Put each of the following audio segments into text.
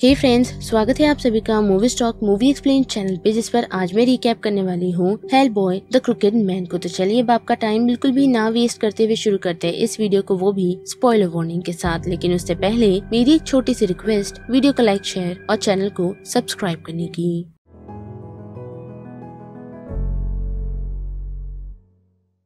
हे friends, स्वागत है आप सभी का movie stock movie explain channel पे, जिस पर आज मैं रिकैप करने वाली हूँ हेलबॉय द क्रुकेड मैन को। तो चलिए अब आपका टाइम बिल्कुल भी ना वेस्ट करते हुए शुरू करते हैं इस वीडियो को, वो भी स्पॉइलर वार्निंग के साथ। लेकिन उससे पहले मेरी एक छोटी सी रिक्वेस्ट, वीडियो को लाइक, शेयर और चैनल को सब्सक्राइब करने की।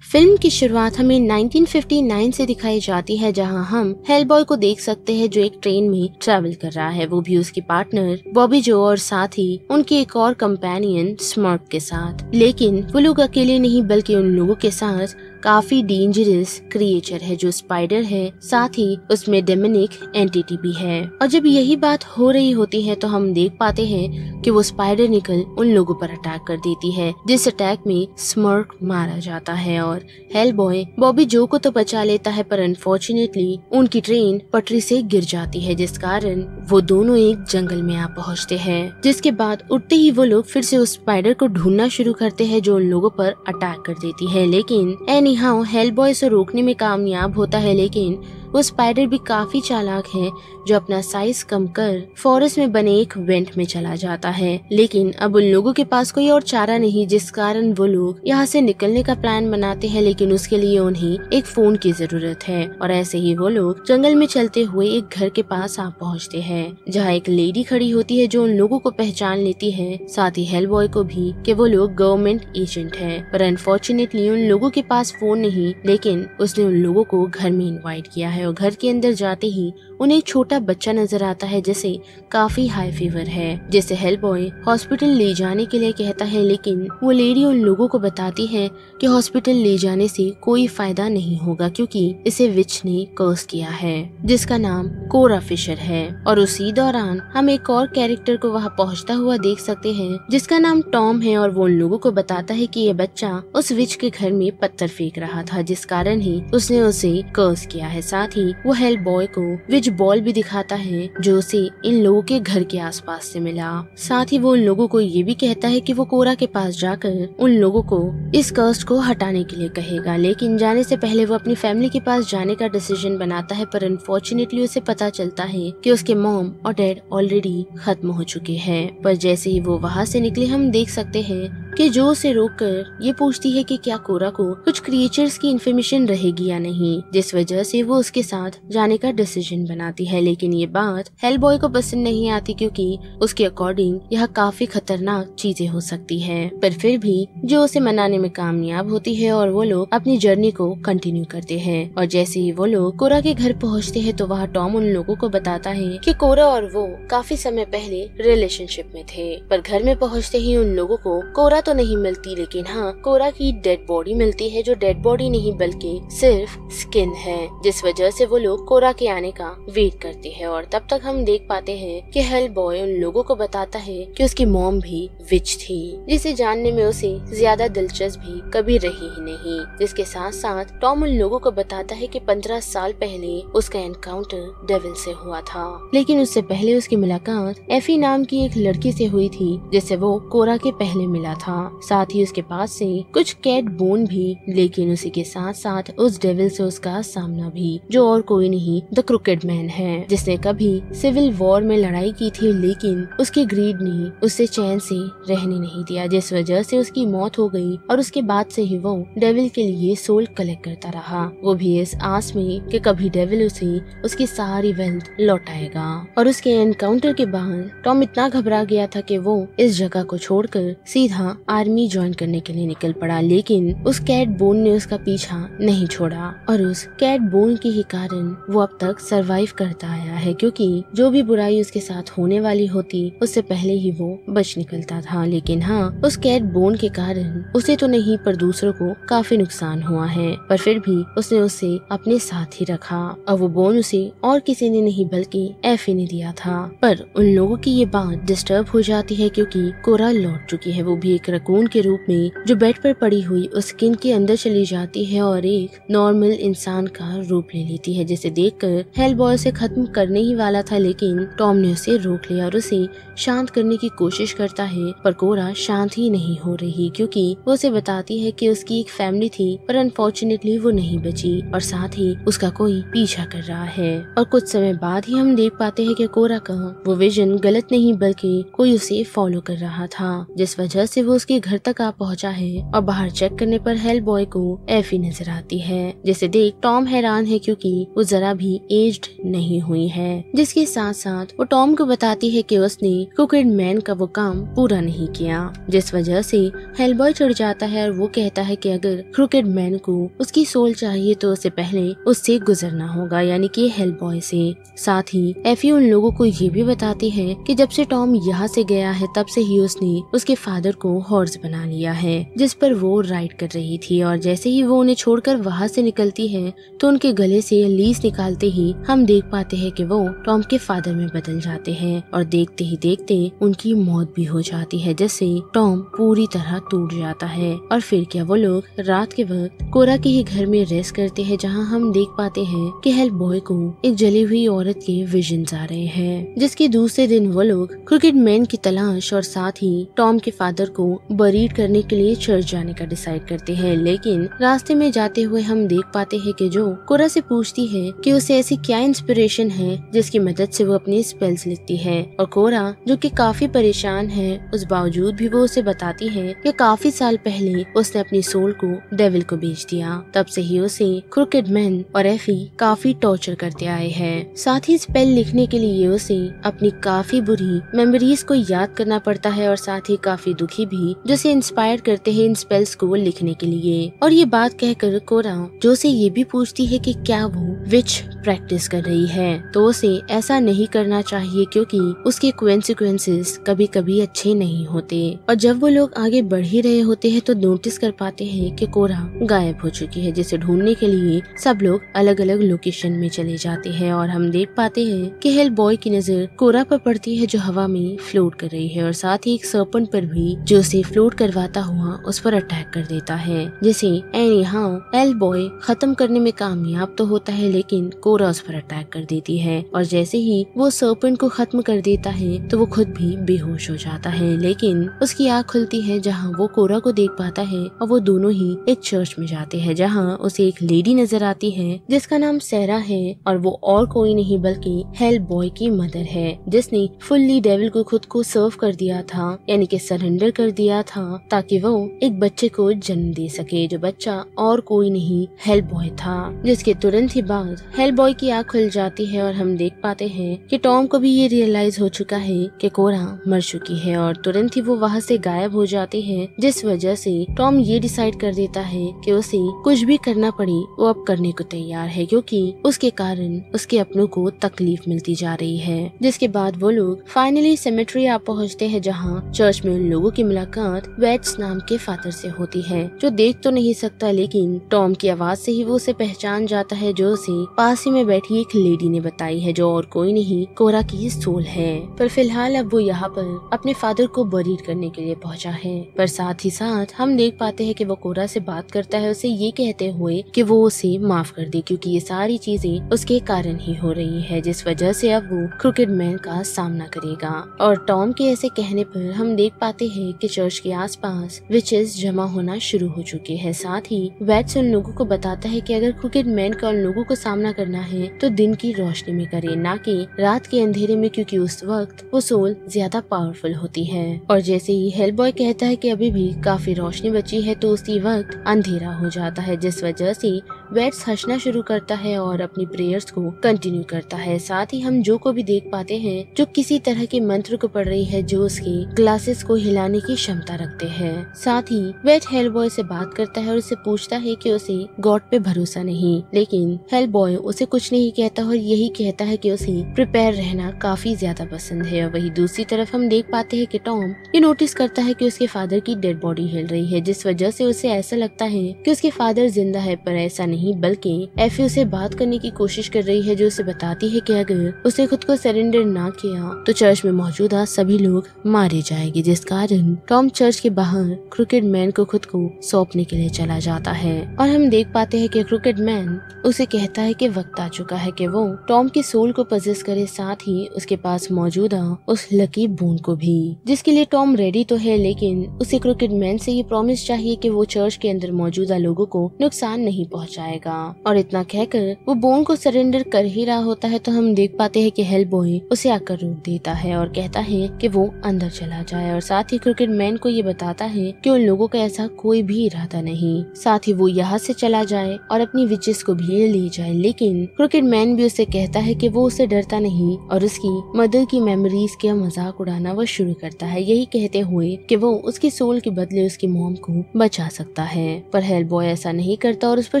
फिल्म की शुरुआत हमें 1959 से दिखाई जाती है, जहां हम हेलबॉय को देख सकते हैं जो एक ट्रेन में ट्रैवल कर रहा है, वो भी उसकी पार्टनर बॉबी जो और साथ ही उनके एक और कंपेनियन स्मर्क के साथ। लेकिन वो लोग अकेले नहीं, बल्कि उन लोगों के साथ काफी डेंजरस क्रिएचर है जो स्पाइडर है, साथ ही उसमें डेमोनिक एंटिटी भी है। और जब यही बात हो रही होती है तो हम देख पाते हैं कि वो स्पाइडर निकल उन लोगों पर अटैक कर देती है, जिस अटैक में स्मर्क मारा जाता है और हेलबॉय बॉबी जो को तो बचा लेता है, पर अनफॉर्चुनेटली उनकी ट्रेन पटरी से गिर जाती है, जिस कारण वो दोनों एक जंगल में आ पहुँचते हैं। जिसके बाद उठते ही वो लोग फिर से उस स्पाइडर को ढूंढना शुरू करते हैं जो उन लोगों पर अटैक कर देती है। लेकिन एनीहाउ हेलबॉय उसे रोकने में कामयाब होता है, लेकिन वो स्पाइडर भी काफी चालाक है जो अपना साइज कम कर फॉरेस्ट में बने एक वेंट में चला जाता है। लेकिन अब उन लोगों के पास कोई और चारा नहीं, जिस कारण वो लोग यहाँ से निकलने का प्लान बनाते हैं, लेकिन उसके लिए उन्हें एक फोन की जरूरत है। और ऐसे ही वो लोग जंगल में चलते हुए एक घर के पास आ पहुँचते हैं, जहाँ एक लेडी खड़ी होती है जो उन लोगों को पहचान लेती है, साथ ही हेलबॉय को भी कि वो लोग गवर्नमेंट एजेंट है। पर अनफॉर्चुनेटली उन लोगों के पास फोन नहीं, लेकिन उसने उन लोगों को घर में इन्वाइट किया है। और घर के अंदर जाते ही उन्हें एक छोटा बच्चा नजर आता है जिसे काफी हाई फीवर है, जिसे हेलबॉय हॉस्पिटल ले जाने के लिए कहता है। लेकिन वो लेडी उन लोगों को बताती है कि हॉस्पिटल ले जाने से कोई फायदा नहीं होगा, क्योंकि इसे विच ने कर्स किया है, जिसका नाम कोरा फिशर है। और उसी दौरान हम एक और कैरेक्टर को वहाँ पहुँचता हुआ देख सकते हैं, जिसका नाम टॉम है। और वो उन लोगों को बताता है कि ये बच्चा उस विच के घर में पत्थर फेंक रहा था, जिस कारण ही उसने उसे कर्स किया है। साथ ही वो हेलबॉय को विच बॉल भी दिखाता है जो उसे इन लोगों के घर के आसपास से मिला। साथ ही वो उन लोगों को ये भी कहता है कि वो कोरा के पास जाकर उन लोगों को इस कर्स को हटाने के लिए कहेगा। लेकिन जाने से पहले वो अपनी फैमिली के पास जाने का डिसीजन बनाता है, पर अनफॉर्चुनेटली उसे पता चलता है कि उसके मॉम और डैड ऑलरेडी खत्म हो चुके हैं। पर जैसे ही वो वहाँ से निकले, हम देख सकते हैं कि जो उसे रोककर ये पूछती है कि क्या कोरा को कुछ क्रिएचर्स की इन्फॉर्मेशन रहेगी या नहीं, जिस वजह से वो उसके साथ जाने का डिसीजन बनाती है। लेकिन ये बात हेलबॉय को पसंद नहीं आती, क्योंकि उसके अकॉर्डिंग यह काफी खतरनाक चीजें हो सकती है। पर फिर भी जो उसे मनाने में कामयाब होती है और वो लोग अपनी जर्नी को कंटिन्यू करते हैं। और जैसे ही वो लोग कोरा के घर पहुँचते हैं तो वहाँ टॉम उन लोगों को बताता है कि कोरा और वो काफी समय पहले रिलेशनशिप में थे। पर घर में पहुँचते ही उन लोगों को कोरा तो नहीं मिलती, लेकिन हाँ कोरा की डेड बॉडी मिलती है, जो डेड बॉडी नहीं बल्कि सिर्फ स्किन है, जिस वजह से वो लोग कोरा के आने का वेट करते हैं। और तब तक हम देख पाते हैं कि हेलबॉय उन लोगों को बताता है कि उसकी मॉम भी विच थी, जिसे जानने में उसे ज्यादा दिलचस्पी कभी रही ही नहीं। जिसके साथ साथ टॉम उन लोगों को बताता है कि 15 साल पहले उसका एनकाउंटर डेविल से हुआ था, लेकिन उससे पहले उसकी मुलाकात एफी नाम की एक लड़की से हुई थी, जिससे वो कोरा के पहले मिला था। साथ ही उसके पास से कुछ कैट बोन भी, लेकिन उसी के साथ साथ उस डेविल से उसका सामना भी, जो और कोई नहीं द क्रुकेड मैन है, जिसने कभी सिविल वॉर में लड़ाई की थी, लेकिन उसकी ग्रीड ने उसे चैन से रहने नहीं दिया, जिस वजह से उसकी मौत हो गई। और उसके बाद से ही वो डेविल के लिए सोल कलेक्ट करता रहा, वो भी इस आस में कि कभी डेविल उसे उसकी सारी वेल्थ लौटाएगा। और उसके एनकाउंटर के बाद टॉम इतना घबरा गया था कि वो इस जगह को छोड़कर सीधा आर्मी ज्वाइन करने के लिए निकल पड़ा। लेकिन उस कैट बोन ने उसका पीछा नहीं छोड़ा, और उस कैट बोन के ही कारण वो अब तक सरवाइव करता आया है, क्योंकि जो भी बुराई उसके साथ होने वाली होती उससे पहले ही वो बच निकलता था। लेकिन हाँ, उस कैट बोन के कारण उसे तो नहीं पर दूसरों को काफी नुकसान हुआ है, पर फिर भी उसने उसे अपने साथ ही रखा। और वो बोन उसे और किसी ने नहीं बल्कि एफी ने दिया था। पर उन लोगों की ये बात डिस्टर्ब हो जाती है, क्योंकि कोरा लौट चुकी है, वो भी एक एक रकून के रूप में जो बेड पर पड़ी हुई उस स्किन के अंदर चली जाती है और एक नॉर्मल इंसान का रूप ले लेती है, जिसे देखकर हेलबॉय उसे खत्म करने ही वाला था, लेकिन टॉम ने उसे रोक लिया और उसे शांत करने की कोशिश करता है। पर कोरा शांत ही नहीं हो रही, क्योंकि वो उसे बताती है कि उसकी एक फैमिली थी पर अनफॉर्चुनेटली वो नहीं बची और साथ ही उसका कोई पीछा कर रहा है। और कुछ समय बाद ही हम देख पाते हैं कि कोरा का वो विजन गलत नहीं बल्कि कोई उसे फॉलो कर रहा था, जिस वजह से वो उसके घर तक आ पहुंचा है। और बाहर चेक करने पर हेलबॉय को एफी नजर आती है, जिसे देख टॉम हैरान है क्योंकि वो जरा भी एज्ड नहीं हुई है। जिसके साथ साथ वो टॉम को बताती है कि उसने क्रूकेड मैन का वो काम पूरा नहीं किया, जिस वजह से हेलबॉय चढ़ जाता है और वो कहता है कि अगर क्रूकेड मैन को उसकी सोल चाहिए तो उसे पहले उससे गुजरना होगा, यानी कि हेलबॉय से। साथ ही एफी उन लोगों को ये भी बताती है कि जब से टॉम यहाँ से गया है तब से ही उसने उसके फादर को हॉर्स बना लिया है, जिस पर वो राइड कर रही थी। और जैसे ही वो उन्हें छोड़कर वहाँ से निकलती है तो उनके गले से लीस निकालते ही हम देख पाते हैं कि वो टॉम के फादर में बदल जाते हैं और देखते ही देखते उनकी मौत भी हो जाती है, जिससे टॉम पूरी तरह टूट जाता है। और फिर क्या वो लोग रात के वक्त कोरा के ही घर में रेस्ट करते हैं, जहाँ हम देख पाते हैं कि हेलबॉय को एक जली हुई औरत के विजन्स आ रहे हैं। जिसके दूसरे दिन वो लोग क्रूकेड मैन की तलाश और साथ ही टॉम के फादर को बरीड करने के लिए चर्च जाने का डिसाइड करते हैं। लेकिन रास्ते में जाते हुए हम देख पाते हैं कि जो कोरा से पूछती है कि उसे ऐसी क्या इंस्पिरेशन है जिसकी मदद से वो अपने स्पेल्स लिखती है, और कोरा जो कि काफी परेशान है उस बावजूद भी वो उसे बताती है कि काफी साल पहले उसने अपनी सोल को डेविल को बेच दिया। तब से ही उसे क्रूकेड मैन और एफी काफी टॉर्चर करते आए हैं। साथ ही स्पेल लिखने के लिए उसे अपनी काफी बुरी मेमोरीज को याद करना पड़ता है और साथ ही काफी दुखी भी, जो उसे इंस्पायर करते हैं इन स्पेल्स को लिखने के लिए। और ये बात कहकर कोरा जो उसे ये भी पूछती है कि क्या वो विच प्रैक्टिस कर रही है, तो उसे ऐसा नहीं करना चाहिए क्योंकि उसके कॉन्सिक्वेंसेस कभी कभी अच्छे नहीं होते। और जब वो लोग आगे बढ़ ही रहे होते हैं तो नोटिस कर पाते हैं कि कोरा गायब हो चुकी है, जिसे ढूंढने के लिए सब लोग अलग अलग लोकेशन में चले जाते हैं। और हम देख पाते हैं कि हेलबॉय की नजर कोरा पर पड़ती है जो हवा में फ्लोट कर रही है, और साथ ही एक सर्पेंट पर भी जो उसे फ्लोट करवाता हुआ उस पर अटैक कर देता है, जिसे एनी हाउ हेलबॉय खत्म करने में कामयाब तो होता है, लेकिन कोरा उस पर अटैक कर देती है। और जैसे ही वो सर्पेंट को खत्म कर देता है तो वो खुद भी बेहोश हो जाता है, लेकिन उसकी आँख खुलती है जहाँ वो कोरा को देख पाता है और वो दोनों ही एक चर्च में जाते हैं, जहाँ उसे एक लेडी नजर आती है जिसका नाम सैरा है, और वो और कोई नहीं बल्कि हेलबॉय की मदर है, जिसने फुल्ली डेविल को खुद को सर्व कर दिया था, यानी कि सरेंडर कर दिया था, ताकि वो एक बच्चे को जन्म दे सके, जो बच्चा और कोई नहीं हेलबॉय था। जिसके तुरंत ही बाद हेलबॉय की आँख खुल जाती है और हम देख पाते हैं कि टॉम को भी ये रियलाइज हो चुका है कि कोरा मर चुकी है, और तुरंत ही वो वहाँ से गायब हो जाते हैं, जिस वजह से टॉम ये डिसाइड कर देता है कि उसे कुछ भी करना पड़े वो अब करने को तैयार है, क्योंकि उसके कारण उसके अपनों को तकलीफ मिलती जा रही है। जिसके बाद वो लोग फाइनली सेमेट्री आ पहुँचते हैं, जहाँ चर्च में उन लोगों की मुलाकात वेट्स नाम के फादर से होती है, जो देख तो नहीं सकता, लेकिन टॉम की आवाज से ही वो उसे पहचान जाता है, जो उसे पास ही में बैठी एक लेडी ने बताई है, जो और कोई नहीं कोरा की सोल है। पर फिलहाल अब वो यहाँ पर अपने फादर को बरीड करने के लिए पहुँचा है। पर साथ ही साथ हम देख पाते हैं कि वो कोरा से बात करता है, उसे ये कहते हुए कि वो उसे माफ कर दे, क्योंकि ये सारी चीजें उसके कारण ही हो रही है, जिस वजह से अब वो क्रूकेड मैन का सामना करेगा। और टॉम के ऐसे कहने पर हम देख पाते हैं कि चर्च के आसपास विचेस जमा होना शुरू हो चुके हैं। साथ ही वेट्स उन लोगों को बताता है कि अगर क्रूकेड मैन का उन लोगों को सामना करना है तो दिन की रोशनी में करे, ना कि रात के अंधेरे में, क्योंकि उस वक्त वो सोल ज्यादा पावरफुल होती है। और जैसे ही हेलबॉय कहता है कि अभी भी काफी रोशनी बची है, तो उसी वक्त अंधेरा हो जाता है, जिस वजह से वेट्स हंसना शुरू करता है और अपनी प्रेयर्स को कंटिन्यू करता है। साथ ही हम जो को भी देख पाते हैं जो किसी तरह के मंत्र को पढ़ रही है, जो उसके ग्लासेस को हिलाने की क्षमता रखते हैं। साथ ही वेट हेलबॉय से बात करता है और उससे पूछता है कि उसे गॉड पे भरोसा नहीं, लेकिन हेलबॉय उसे कुछ नहीं कहता और यही कहता है कि उसे प्रिपेयर रहना काफी ज्यादा पसंद है। और वही दूसरी तरफ हम देख पाते हैं कि टॉम ये नोटिस करता है कि उसके फादर की डेड बॉडी हिल रही है, जिस वजह से उसे ऐसा लगता है कि उसके फादर जिंदा है, पर ऐसा नहीं नहीं बल्कि एफी उसे बात करने की कोशिश कर रही है, जो उसे बताती है कि अगर उसे खुद को सरेंडर ना किया तो चर्च में मौजूदा सभी लोग मारे जाएंगे, जिस कारण टॉम चर्च के बाहर क्रिकेट मैन को खुद को सौंपने के लिए चला जाता है। और हम देख पाते हैं कि क्रिकेट मैन उसे कहता है कि वक्त आ चुका है कि वो टॉम की सोल को पजेस करे, साथ ही उसके पास मौजूदा उस लकी बोन को भी, जिसके लिए टॉम रेडी तो है, लेकिन उसे क्रिकेट मैन से ये प्रॉमिस चाहिए कि वो चर्च के अंदर मौजूदा लोगों को नुकसान नहीं पहुंचाएगा। और इतना कहकर वो बोन को सरेंडर कर ही रहा होता है तो हम देख पाते हैं कि हेलबॉय उसे आकर रोक देता है और कहता है कि वो अंदर चला जाए, और साथ ही क्रिकेट मैन को ये बताता है कि उन लोगों का ऐसा कोई भी इरादा नहीं, साथ ही वो यहाँ से चला जाए और अपनी विचेस को भी ले जाए। लेकिन क्रिकेट मैन भी उसे कहता है कि वो उसे डरता नहीं और उसकी मदर की मेमोरीज का मजाक उड़ाना वो शुरू करता है, यही कहते हुए कि वो उसकी सोल के बदले उसकी मॉम को बचा सकता है। पर हेलबॉय ऐसा नहीं करता और उस पर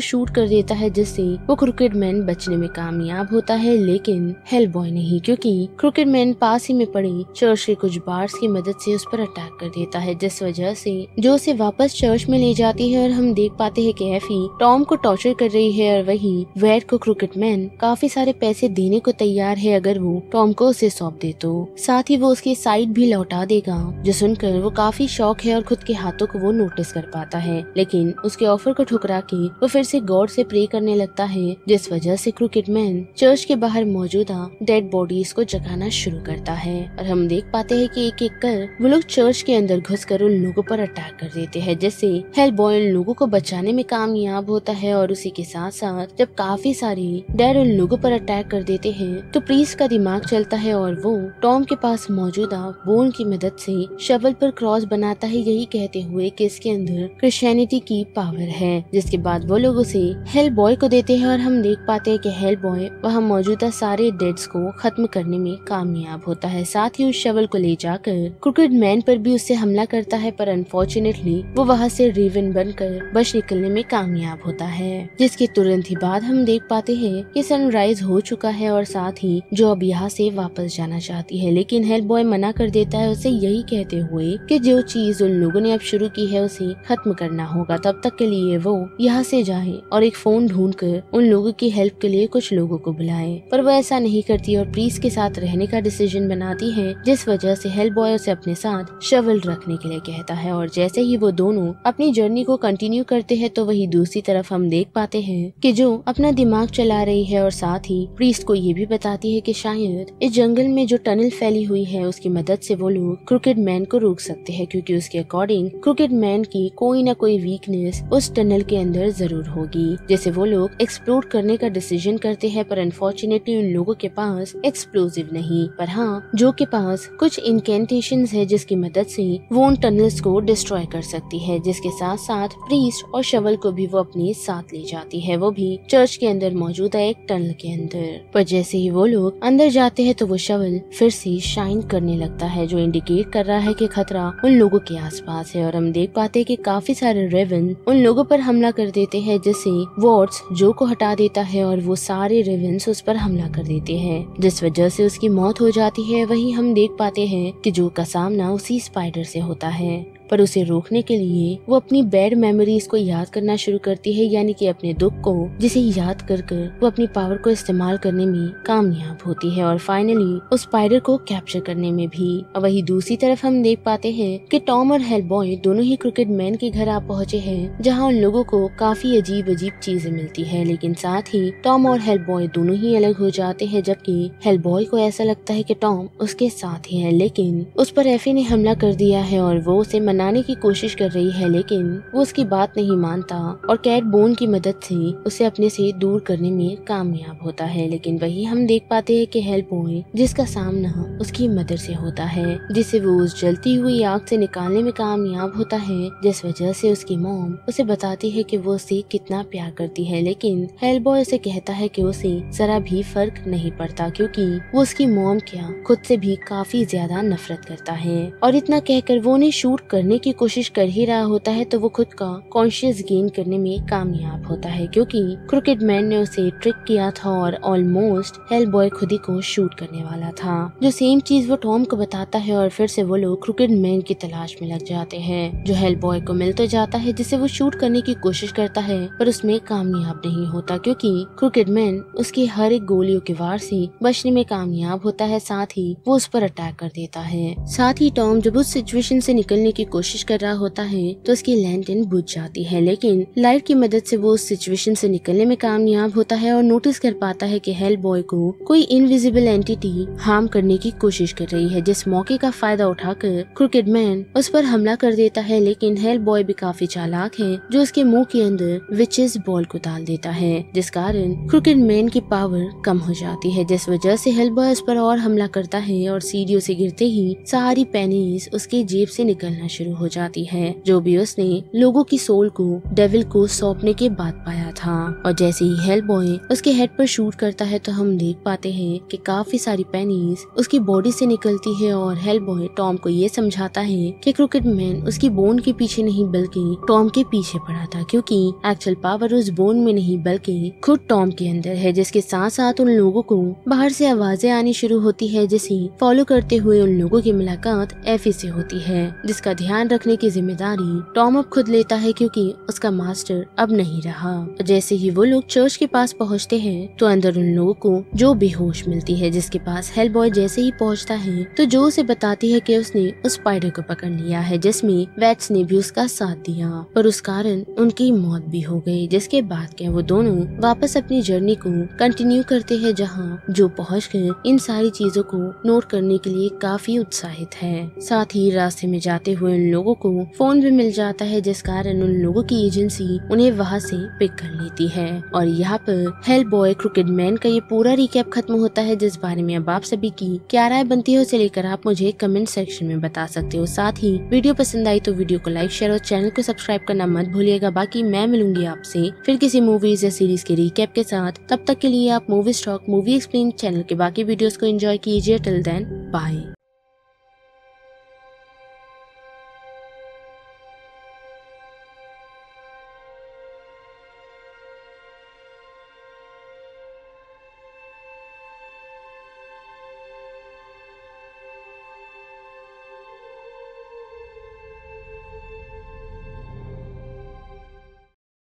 शूट कर देता है, जिससे वो क्रिकेट मैन बचने में कामयाब होता है। लेकिन हेलबॉय नहीं, क्योंकि क्रिकेट मैन पास ही में पड़ी चर्च के कुछ बार्स की मदद से उस पर अटैक कर देता है, जिस वजह से जो उसे वापस चर्च में ले जाती है। और हम देख पाते हैं कि एफी टॉम को टॉर्चर कर रही है और वही वेड को क्रिकेट मैन काफी सारे पैसे देने को तैयार है अगर वो टॉम को उसे सौंप दे तो, साथ ही वो उसकी साइट भी लौटा देगा, जो सुनकर वो काफी शॉक है और खुद के हाथों को वो नोटिस कर पाता है। लेकिन उसके ऑफर को ठुकरा के वो फिर से गॉड से प्रे करने लगता है, जिस वजह से क्रिकेट मैन चर्च के बाहर मौजूदा डेड बॉडीज को जगाना शुरू करता है। और हम देख पाते हैं कि एक एक कर वो लोग चर्च के अंदर घुसकर उन लोगों पर अटैक कर देते हैं, जिससे हेलबॉय उन लोगों को बचाने में कामयाब होता है। और उसी के साथ साथ जब काफी सारे डेड उन लोगों पर अटैक कर देते हैं तो प्रीस्ट का दिमाग चलता है और वो टॉम के पास मौजूदा बोन की मदद से शवल पर क्रॉस बनाता है, यही कहते हुए कि इसके अंदर क्रिश्चियनिटी की पावर है। जिसके बाद वो लोग उसे हेलबॉय को देते हैं और हम देख पाते हैं कि हेलबॉय वहाँ मौजूदा सारे डेड्स को खत्म करने में कामयाब होता है, साथ ही उस शवल को ले जाकर क्रिकेट मैन पर भी उससे हमला करता है। पर अनफॉर्चुनेटली वो वहाँ से रेवन बनकर बच निकलने में कामयाब होता है। जिसके तुरंत ही बाद हम देख पाते हैं कि सनराइज हो चुका है और साथ ही जो अब यहाँ से वापस जाना चाहती है, लेकिन हेलबॉय मना कर देता है उसे, यही कहते हुए कि जो चीज उन लोगों ने अब शुरू की है उसे खत्म करना होगा, तब तक के लिए वो यहाँ से जाए और एक फोन ढूंढकर उन लोगों की हेल्प के लिए कुछ लोगों को बुलाए। पर वो ऐसा नहीं करती और प्रीस्ट के साथ रहने का डिसीजन बनाती है, जिस वजह से हेलबॉय उसे अपने साथ शवल रखने के लिए कहता है। और जैसे ही वो दोनों अपनी जर्नी को कंटिन्यू करते हैं तो वही दूसरी तरफ हम देख पाते हैं कि जो अपना दिमाग चला रही है और साथ ही प्रीस्ट को ये भी बताती है कि शायद इस जंगल में जो टनल फैली हुई है उसकी मदद से वो लोग क्रिकेट मैन को रोक सकते हैं, क्योंकि उसके अकॉर्डिंग क्रिकेट मैन की कोई ना कोई वीकनेस उस टनल के अंदर जरूर होगी, जैसे वो लोग एक्सप्लोर करने का डिसीजन करते हैं। पर अनफॉर्चुनेटली उन लोगों के पास एक्सप्लोजिव नहीं, पर हाँ जो के पास कुछ इनकेंटेशंस है जिसकी मदद से वो उन टनल्स को डिस्ट्रॉय कर सकती है। जिसके साथ साथ प्रीस्ट और शवल को भी वो अपने साथ ले जाती है, वो भी चर्च के अंदर मौजूद है एक टनल के अंदर। पर जैसे ही वो लोग अंदर जाते हैं तो वो शवल फिर से शाइन करने लगता है, जो इंडिकेट कर रहा है कि खतरा उन लोगों के आसपास है। और हम देख पाते हैं कि काफी सारे रेवन उन लोगों पर हमला कर देते हैं, जिससे वॉर्ड्स जो को हटा देता है और वो सारे रेवंस उस पर हमला कर देते हैं, जिस वजह से उसकी मौत हो जाती है। वहीं हम देख पाते हैं कि जो का सामना उसी स्पाइडर से होता है, पर उसे रोकने के लिए वो अपनी बैड मेमोरीज को याद करना शुरू करती है, यानी कि अपने दुख को, जिसे याद कर वो अपनी पावर को इस्तेमाल करने में कामयाब होती है और फाइनली उस स्पाइडर को कैप्चर करने में भी। और वही दूसरी तरफ हम देख पाते हैं कि टॉम और हेलबॉय दोनों ही क्रिकेट मैन के घर आ पहुँचे हैं, जहाँ उन लोगों को काफी अजीब अजीब चीजें मिलती है। लेकिन साथ ही टॉम और हेलबॉय दोनों ही अलग हो जाते हैं, जबकि हेलबॉय को ऐसा लगता है कि टॉम उसके साथ ही है, लेकिन उस पर एफी ने हमला कर दिया है और वो उसे मनाने की कोशिश कर रही है, लेकिन वो उसकी बात नहीं मानता और कैट बोन की मदद से उसे अपने से दूर करने में कामयाब होता है। लेकिन वही हम देख पाते हैं कि हेलबॉय जिसका सामना उसकी मदर से होता है, जिसे वो उस जलती हुई आग से निकालने में कामयाब होता है, जिस वजह से उसकी मॉम उसे बताती है कि वो उसे कितना प्यार करती है। लेकिन हेलबॉय उसे कहता है कि उसे जरा भी फर्क नहीं पड़ता, क्योंकि वो उसकी मॉम क्या खुद से भी काफी ज्यादा नफरत करता है। और इतना कहकर वो उन्हें शूट करने मारने की कोशिश कर ही रहा होता है तो वो खुद का कॉन्शियस गेन करने में कामयाब होता है, क्योंकि क्रिकेट मैन ने उसे ट्रिक किया था और ऑलमोस्ट हेलबॉय खुद ही को शूट करने वाला था। जो सेम चीज वो टॉम को बताता है और फिर से वो लोग क्रिकेट मैन की तलाश में लग जाते हैं, जो हेलबॉय को मिल तो जाता है जिसे वो शूट करने की कोशिश करता है पर उसमें कामयाब नहीं होता, क्योंकि क्रिकेट मैन उसकी हर एक गोलियों के वार से बचने में कामयाब होता है, साथ ही वो उस पर अटैक कर देता है। साथ ही टॉम जब उस सिचुएशन से निकलने की कोशिश कर रहा होता है तो उसकी लैंटर्न बुझ जाती है, लेकिन लाइट की मदद से वो उस सिचुएशन से निकलने में कामयाब होता है और नोटिस कर पाता है कि हेलबॉय को कोई इनविजिबल एंटिटी हार्म करने की कोशिश कर रही है, जिस मौके का फायदा उठाकर क्रिकेट मैन उस पर हमला कर देता है। लेकिन हेलबॉय भी काफी चालाक है, जो उसके मुंह के अंदर विचेस बॉल को डाल देता है, जिस कारण क्रिकेट मैन की पावर कम हो जाती है, जिस वजह से हेलबॉय उस पर और हमला करता है और सीढ़ियों से गिरते ही सारी पेनीज उसके जेब से निकलना शुरू हो जाती है, जो भी उसने लोगों की सोल को डेविल को सौंपने के बाद पाया था। और जैसे ही हेलबॉय उसके हेड पर शूट करता है तो हम देख पाते हैं कि काफी सारी पेनीज उसकी बॉडी से निकलती है और हेलबॉय टॉम को ये समझाता है कि क्रिकेट मैन उसकी बोन के पीछे नहीं बल्कि टॉम के पीछे पड़ा था, क्योंकि एक्चुअल पावर उस बोन में नहीं बल्कि खुद टॉम के अंदर है। जिसके साथ साथ उन लोगों को बाहर से आवाजें आनी शुरू होती है, जिसे फॉलो करते हुए उन लोगों की मुलाकात एफी से होती है, जिसका ध्यान रखने की जिम्मेदारी टॉम अब खुद लेता है, क्योंकि उसका मास्टर अब नहीं रहा। जैसे ही वो लोग चर्च के पास पहुंचते हैं तो अंदर उन लोगों को जो बेहोश मिलती है, जिसके पास हेलबॉय जैसे ही पहुंचता है तो जो उसे बताती है कि उसने उस स्पाइडर को पकड़ लिया है, जिसमें वैट्स ने भी उसका साथ दिया, पर उस कारण उनकी मौत भी हो गई। जिसके बाद क्या वो दोनों वापस अपनी जर्नी को कंटिन्यू करते हैं, जहां जो पहुंचकर इन सारी चीजों को नोट करने के लिए काफी उत्साहित है। साथ ही रास्ते में जाते हुए उन लोगों को फोन भी मिल जाता है, जिस कारण उन लोगों की एजेंसी उन्हें वहां से पिक कर लेती है। और यहाँ पर हेलबॉय क्रिकेट मैन का ये पूरा रिकैप खत्म होता है, जिस बारे में अब आप सभी की क्या राय बनती है उसे लेकर आप मुझे कमेंट सेक्शन में बता सकते हो। साथ ही वीडियो पसंद आई तो वीडियो को लाइक, शेयर और चैनल को सब्सक्राइब करना मत भूलिएगा। बाकी मैं मिलूंगी आपसे फिर किसी मूवीज या सीरीज के रिकैप के साथ। तब तक के लिए आप movie stock movie explain channel के बाकी वीडियोस को एंजॉय कीजिए। Till then bye.